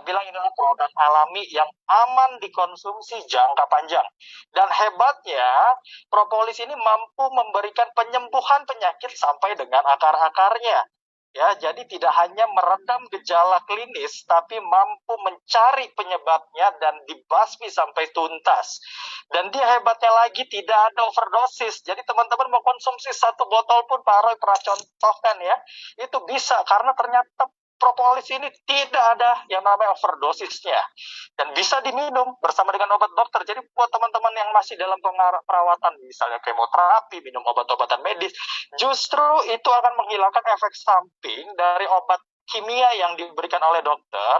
bilang ini adalah produk alami yang aman dikonsumsi jangka panjang. Dan hebatnya, propolis ini mampu memberikan penyembuhan penyakit sampai dengan akar-akarnya. Ya, jadi tidak hanya meredam gejala klinis, tapi mampu mencari penyebabnya dan dibasmi sampai tuntas. Dan dia hebatnya lagi tidak ada overdosis. Jadi teman-teman mau konsumsi satu botol pun, Pak Roy pernah contohkan ya, itu bisa karena ternyata propolis ini tidak ada yang namanya overdosisnya dan bisa diminum bersama dengan obat dokter. Jadi buat teman-teman yang masih dalam perawatan, misalnya kemoterapi, minum obat-obatan medis, justru itu akan menghilangkan efek samping dari obat kimia yang diberikan oleh dokter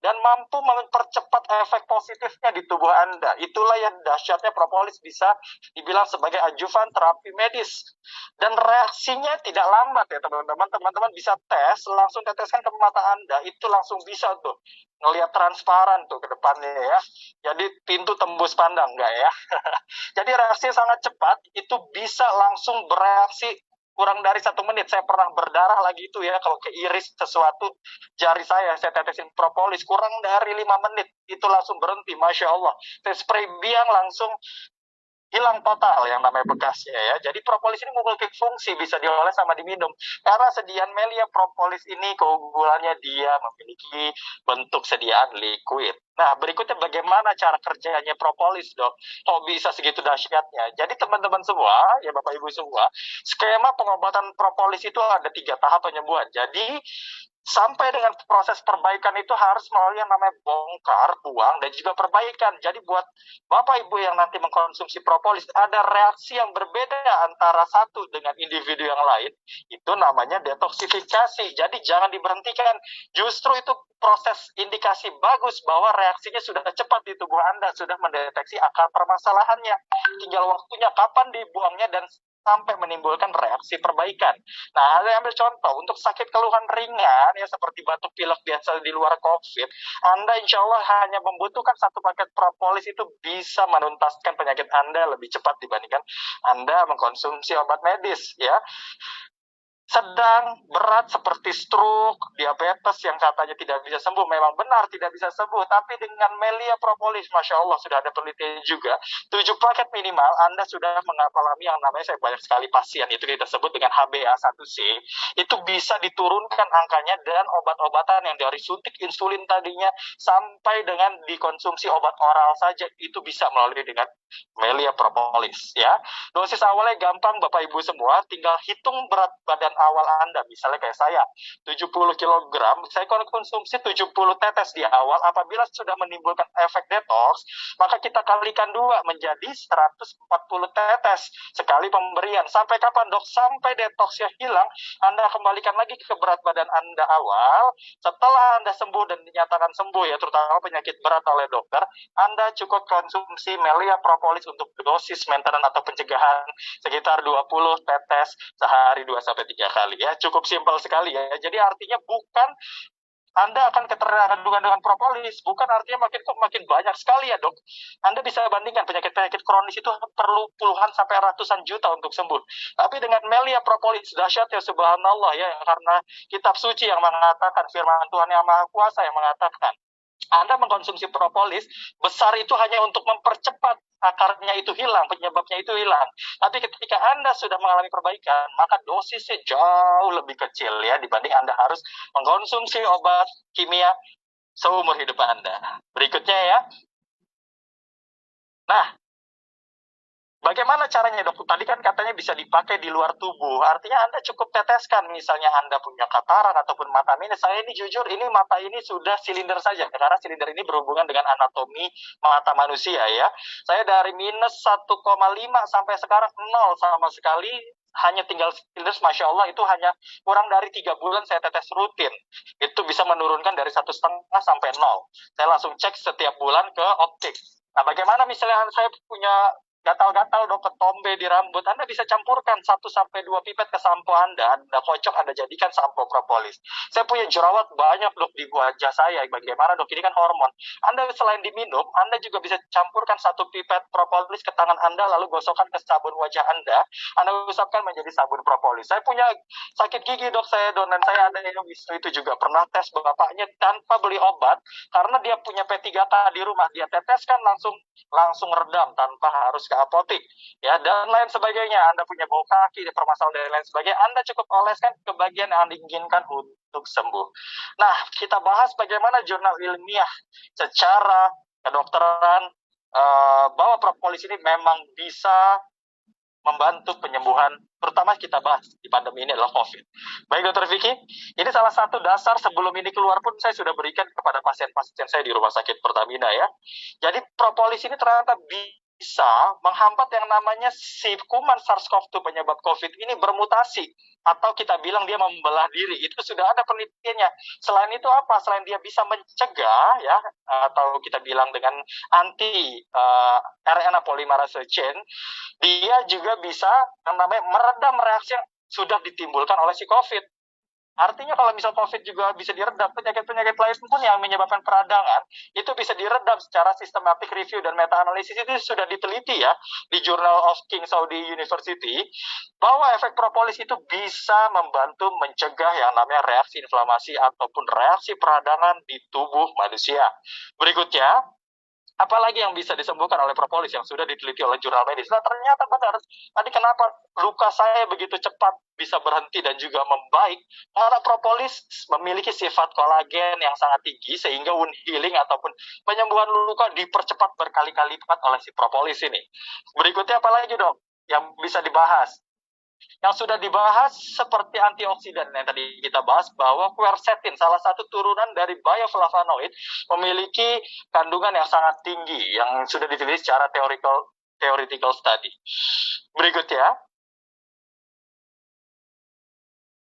dan mampu mempercepat efek positifnya di tubuh Anda. Itulah yang dahsyatnya propolis bisa dibilang sebagai adjuvan terapi medis. Dan reaksinya tidak lambat ya teman-teman. Teman-teman bisa tes, langsung teteskan ke mata Anda, itu langsung bisa tuh ngelihat transparan tuh ke depannya ya. Jadi pintu tembus pandang enggak ya. Jadi reaksinya sangat cepat, itu bisa langsung bereaksi kurang dari 1 menit. Saya pernah berdarah lagi itu ya, kalau keiris sesuatu jari saya tetesin propolis, kurang dari 5 menit itu langsung berhenti, Masya Allah. Saya spray biang langsung hilang total yang namanya bekasnya ya. Jadi propolis ini memiliki fungsi bisa diolah sama diminum. Karena sediaan Melia propolis ini keunggulannya dia memiliki bentuk sediaan liquid. Nah, berikutnya bagaimana cara kerjanya propolis, Dok? Kok bisa segitu dahsyatnya? Jadi teman-teman semua, ya Bapak Ibu semua, skema pengobatan propolis itu ada 3 tahap penyembuhan. Jadi sampai dengan proses perbaikan itu harus melalui yang namanya bongkar, buang, dan juga perbaikan. Jadi buat Bapak Ibu yang nanti mengkonsumsi propolis, ada reaksi yang berbeda antara satu dengan individu yang lain, itu namanya detoksifikasi. Jadi jangan diberhentikan, justru itu proses indikasi bagus bahwa reaksinya sudah cepat di tubuh Anda, sudah mendeteksi akar permasalahannya. Tinggal waktunya kapan dibuangnya dan sampai menimbulkan reaksi perbaikan. Nah, saya ambil contoh, untuk sakit keluhan ringan, ya seperti batuk pilek biasa di luar COVID, Anda insya Allah hanya membutuhkan 1 paket propolis itu bisa menuntaskan penyakit Anda lebih cepat dibandingkan Anda mengkonsumsi obat medis, ya. Sedang, berat seperti stroke, diabetes yang katanya tidak bisa sembuh, memang benar tidak bisa sembuh, tapi dengan Melia propolis, Masya Allah, sudah ada penelitian juga, 7 paket minimal, Anda sudah mengalami yang namanya, saya banyak sekali pasien, itu kita sebut dengan HbA1c, itu bisa diturunkan angkanya dan obat-obatan yang dari suntik insulin tadinya, sampai dengan dikonsumsi obat oral saja, itu bisa melalui dengan Melia propolis, ya. Dosis awalnya gampang Bapak Ibu semua, tinggal hitung berat badan awal Anda, misalnya kayak saya, 70 kg, saya konsumsi 70 tetes di awal, apabila sudah menimbulkan efek detox, maka kita kalikan 2 menjadi 140 tetes sekali pemberian. Sampai kapan, Dok? Sampai detoxnya hilang, Anda kembalikan lagi ke berat badan Anda awal, setelah Anda sembuh dan dinyatakan sembuh ya, terutama penyakit berat oleh dokter, Anda cukup konsumsi Melia propolis untuk dosis maintenance atau pencegahan sekitar 20 tetes sehari 2-3 kali ya. Cukup simpel sekali ya. Jadi artinya bukan Anda akan ketergantungan dengan propolis, bukan artinya makin banyak sekali ya, Dok. Anda bisa bandingkan penyakit-penyakit kronis itu perlu puluhan sampai ratusan juta untuk sembuh. Tapi dengan Melia propolis dahsyat ya, subhanallah ya, karena kitab suci yang mengatakan, firman Tuhan yang Maha Kuasa yang mengatakan, Anda mengkonsumsi propolis besar itu hanya untuk mempercepat akarnya itu hilang, penyebabnya itu hilang. Tapi ketika Anda sudah mengalami perbaikan, maka dosisnya jauh lebih kecil ya dibanding Anda harus mengkonsumsi obat kimia seumur hidup Anda. Berikutnya ya. Nah, bagaimana caranya, Dok? Tadi kan katanya bisa dipakai di luar tubuh. Artinya Anda cukup teteskan, misalnya Anda punya katarak ataupun mata minus. Saya ini jujur, ini mata ini sudah silinder saja, karena silinder ini berhubungan dengan anatomi mata manusia ya. Saya dari minus 1,5 sampai sekarang 0 sama sekali. Hanya tinggal silinder, Masya Allah, itu hanya kurang dari 3 bulan saya tetes rutin. Itu bisa menurunkan dari 1,5 sampai 0. Saya langsung cek setiap bulan ke optik. Nah, bagaimana misalnya saya punya gatal-gatal dok, ketombe di rambut, Anda bisa campurkan 1 sampai 2 pipet ke sampo Anda kocok, Anda jadikan sampo propolis. Saya punya jerawat banyak dok di wajah saya, bagaimana dok, ini kan hormon. Anda selain diminum, Anda juga bisa campurkan 1 pipet propolis ke tangan Anda, lalu gosokkan ke sabun wajah Anda usapkan menjadi sabun propolis. Saya punya sakit gigi dok, saya dan saya ada yang itu juga pernah tes bapaknya tanpa beli obat, karena dia punya P3K di rumah, dia teteskan langsung redam tanpa harus ke apotik, ya, dan lain sebagainya. Anda punya bau kaki, permasalahan dan lain sebagainya, Anda cukup oleskan ke bagian yang Anda inginkan untuk sembuh. Nah, kita bahas bagaimana jurnal ilmiah secara kedokteran bahwa propolis ini memang bisa membantu penyembuhan, terutama kita bahas di pandemi ini adalah COVID. Baik Dokter Vicky, ini salah satu dasar sebelum ini keluar pun saya sudah berikan kepada pasien-pasien saya di rumah sakit Pertamina ya. Jadi propolis ini ternyata bisa menghambat yang namanya si kuman SARS-CoV-2 penyebab COVID ini bermutasi, atau kita bilang dia membelah diri. Itu sudah ada penelitiannya. Selain itu apa? Selain dia bisa mencegah ya, atau kita bilang dengan anti RNA polymerase chain, dia juga bisa yang namanya meredam reaksi yang sudah ditimbulkan oleh si COVID. Artinya kalau misal COVID juga bisa diredam, penyakit-penyakit lain pun yang menyebabkan peradangan, itu bisa diredam secara systematic review dan meta-analisis. Itu sudah diteliti ya di Journal of King Saudi University, bahwa efek propolis itu bisa membantu mencegah yang namanya reaksi inflamasi ataupun reaksi peradangan di tubuh manusia. Berikutnya, apalagi yang bisa disembuhkan oleh propolis yang sudah diteliti oleh jurnal medis. Nah, ternyata benar. Tadi kenapa luka saya begitu cepat bisa berhenti dan juga membaik? Karena propolis memiliki sifat kolagen yang sangat tinggi, sehingga wound healing ataupun penyembuhan luka dipercepat berkali-kali lipat oleh si propolis ini. Berikutnya apalagi dok yang bisa dibahas? Yang sudah dibahas seperti antioksidan yang tadi kita bahas, bahwa quercetin, salah satu turunan dari bioflavonoid, memiliki kandungan yang sangat tinggi yang sudah diteliti secara theoretical study. Berikutnya,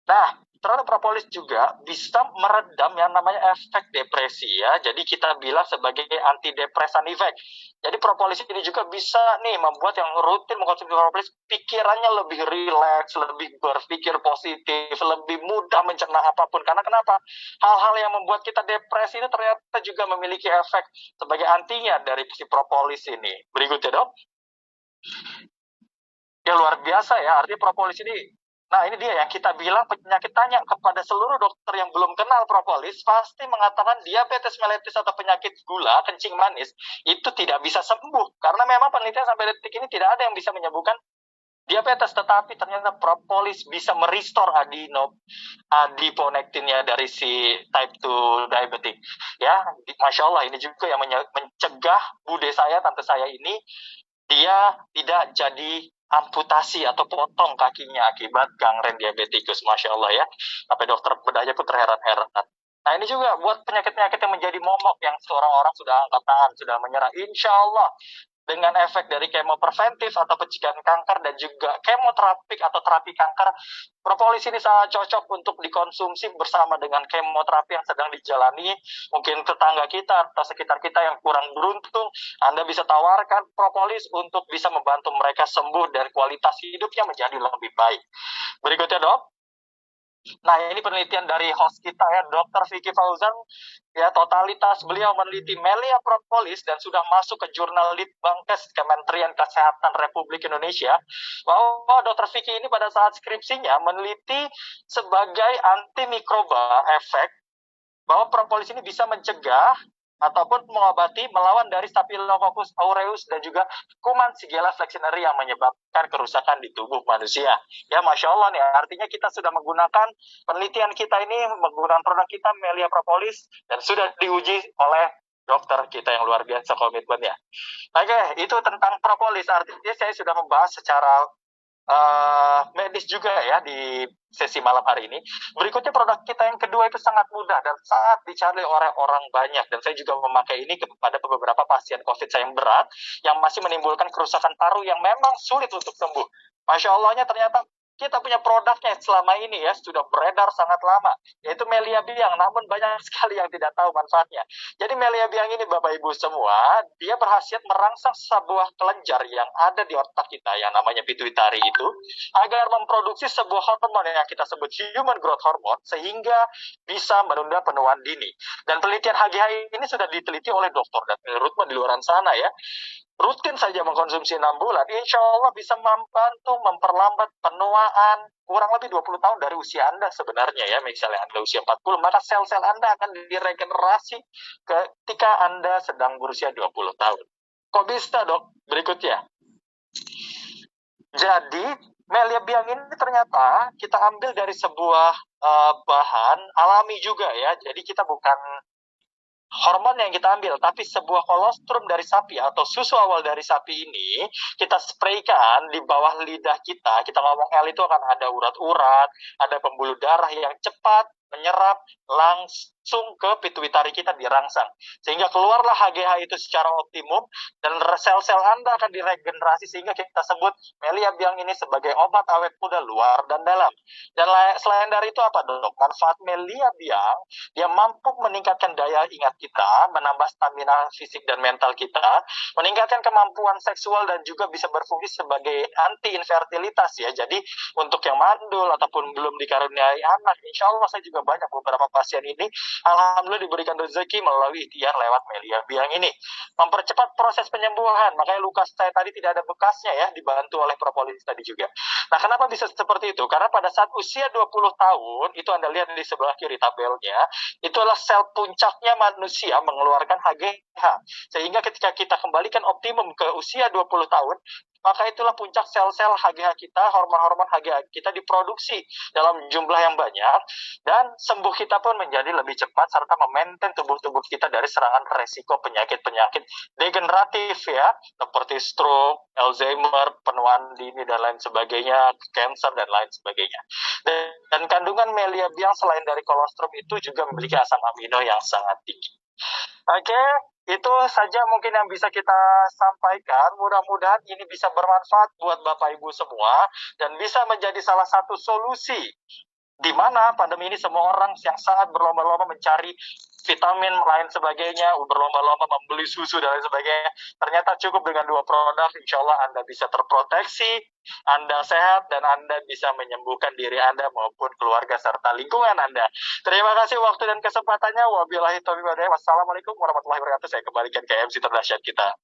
nah, ternyata propolis juga bisa meredam yang namanya efek depresi ya. Jadi kita bilang sebagai antidepresan effect. Jadi propolis ini juga bisa nih membuat yang rutin mengkonsumsi propolis pikirannya lebih rileks, lebih berpikir positif, lebih mudah mencerna apapun. Karena kenapa? Hal-hal yang membuat kita depresi ini ternyata juga memiliki efek sebagai antinya dari si propolis ini. Berikutnya dok. Ya luar biasa ya, artinya propolis ini. Nah ini dia yang kita bilang penyakit, tanya kepada seluruh dokter yang belum kenal propolis, pasti mengatakan diabetes mellitus atau penyakit gula, kencing manis, itu tidak bisa sembuh. Karena memang penelitian sampai detik ini tidak ada yang bisa menyembuhkan diabetes, tetapi ternyata propolis bisa merestore adiponektinnya dari si type 2 diabetic. Ya, Masya Allah, ini juga yang mencegah bude saya, tante saya ini, dia tidak jadi amputasi atau potong kakinya akibat gangren diabetikus. Masya Allah ya, sampai dokter bedahnya pun terheran-heran. Nah ini juga buat penyakit-penyakit yang menjadi momok, yang seorang orang sudah angkat tangan, sudah menyerah. Insya Allah dengan efek dari kemo preventif atau pencegahan kanker dan juga kemoterapik atau terapi kanker, propolis ini sangat cocok untuk dikonsumsi bersama dengan kemoterapi yang sedang dijalani. Mungkin tetangga kita atau sekitar kita yang kurang beruntung, Anda bisa tawarkan propolis untuk bisa membantu mereka sembuh dan kualitas hidupnya menjadi lebih baik. Berikutnya dok. Nah ini penelitian dari host kita ya, Dr. Vicky Fauzan. Ya, totalitas beliau meneliti Melia propolis dan sudah masuk ke jurnal Litbangkes Kementerian Kesehatan Republik Indonesia. Bahwa Dr. Vicky ini pada saat skripsinya meneliti sebagai antimikroba efek, bahwa propolis ini bisa mencegah ataupun mengobati melawan dari Staphylococcus aureus dan juga kuman Shigella flexneri yang menyebabkan kerusakan di tubuh manusia. Ya Masya Allah nih, artinya kita sudah menggunakan penelitian kita ini, menggunakan produk kita Melia propolis, dan sudah diuji oleh dokter kita yang luar biasa komitmennya. Oke, itu tentang propolis. Artinya saya sudah membahas secara medis juga ya di sesi malam hari ini. Berikutnya produk kita yang kedua itu sangat mudah dan sangat dicari oleh orang banyak, dan saya juga memakai ini kepada beberapa pasien COVID saya yang berat yang masih menimbulkan kerusakan paru yang memang sulit untuk sembuh. Masya Allahnya ternyata kita punya produknya selama ini ya, sudah beredar sangat lama, yaitu Melia Biang, namun banyak sekali yang tidak tahu manfaatnya. Jadi Melia Biang ini Bapak Ibu semua, dia berhasil merangsang sebuah kelenjar yang ada di otak kita yang namanya pituitari itu, agar memproduksi sebuah hormon yang kita sebut human growth hormone, sehingga bisa menunda penuaan dini. Dan penelitian HGH ini sudah diteliti oleh Dr. Daniel Rutman di luar sana ya. Rutin saja mengkonsumsi 6 bulan, insya Allah bisa membantu memperlambat penuaan kurang lebih 20 tahun dari usia Anda sebenarnya ya. Misalnya Anda usia 40, maka sel-sel Anda akan diregenerasi ketika Anda sedang berusia 20 tahun. Kok bisa, Dok? Berikutnya. Jadi, Melia Biang ini ternyata kita ambil dari sebuah bahan alami juga ya. Jadi kita bukan hormon yang kita ambil, tapi sebuah kolostrum dari sapi atau susu awal dari sapi ini kita spraykan di bawah lidah kita. Kita ngomong L itu akan ada urat-urat, ada pembuluh darah yang cepat menyerap langsung ke pituitari kita, dirangsang. Sehingga keluarlah HGH itu secara optimum dan sel-sel Anda akan diregenerasi, sehingga kita sebut Melia Biang ini sebagai obat awet muda luar dan dalam. Dan selain dari itu apa, Dok? Manfaat Melia Biang, dia mampu meningkatkan daya ingat kita, menambah stamina fisik dan mental kita, meningkatkan kemampuan seksual, dan juga bisa berfungsi sebagai anti infertilitas ya. Jadi untuk yang mandul ataupun belum dikaruniai anak, insya Allah saya juga banyak beberapa pasien ini alhamdulillah diberikan rezeki melalui ikhtiar lewat Melia Biang ini. Mempercepat proses penyembuhan, makanya luka saya tadi tidak ada bekasnya ya, dibantu oleh propolis tadi juga. Nah, kenapa bisa seperti itu? Karena pada saat usia 20 tahun, itu Anda lihat di sebelah kiri tabelnya, itu adalah sel puncaknya manusia mengeluarkan HGH. Sehingga ketika kita kembalikan optimum ke usia 20 tahun, maka itulah puncak sel-sel HGH kita, hormon-hormon HGH kita diproduksi dalam jumlah yang banyak, dan sembuh kita pun menjadi lebih cepat, serta memaintain tubuh-tubuh kita dari serangan resiko penyakit-penyakit degeneratif ya, seperti stroke, Alzheimer, penuaan dini, dan lain sebagainya, cancer, dan lain sebagainya. Dan kandungan Melia Biang selain dari kolostrum itu juga memiliki asam amino yang sangat tinggi. Oke, itu saja mungkin yang bisa kita sampaikan. Mudah-mudahan ini bisa bermanfaat buat Bapak Ibu semua dan bisa menjadi salah satu solusi di mana pandemi ini semua orang yang sangat berlomba-lomba mencari vitamin lain sebagainya, berlomba-lomba membeli susu dan lain sebagainya. Ternyata cukup dengan 2 produk, insya Allah Anda bisa terproteksi, Anda sehat, dan Anda bisa menyembuhkan diri Anda maupun keluarga serta lingkungan Anda. Terima kasih waktu dan kesempatannya. Wabillahi taufiq wal hidayah. Wassalamualaikum warahmatullahi wabarakatuh. Saya kembalikan ke MC terdahsyat kita.